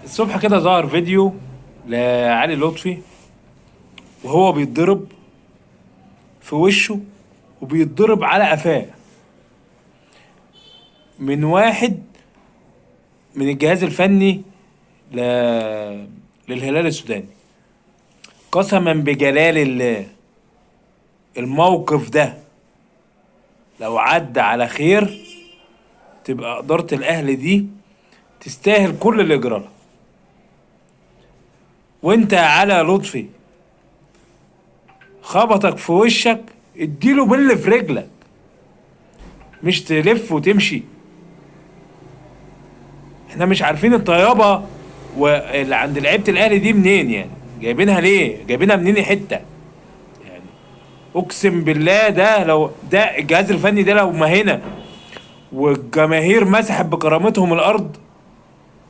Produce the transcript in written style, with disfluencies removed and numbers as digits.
الصبح كده ظهر فيديو لعلي لطفي وهو بيتضرب في وشه وبيتضرب على قفاه من واحد من الجهاز الفني ل... للهلال السوداني. قسما بجلال الله الموقف ده لو عدى على خير تبقى إدارة الأهلي دي تستاهل كل اللي يجرالها. وانت يا علي لطفي خبطك في وشك اديله بل في رجلك، مش تلف وتمشي. احنا مش عارفين الطيابة واللي عند لعيبة الاهلي دي منين، يعني جايبينها ليه، جايبينها منين حتة يعني. اقسم بالله ده لو ده الجهاز الفني ده لو ما هنا والجماهير مسحت بكرامتهم الارض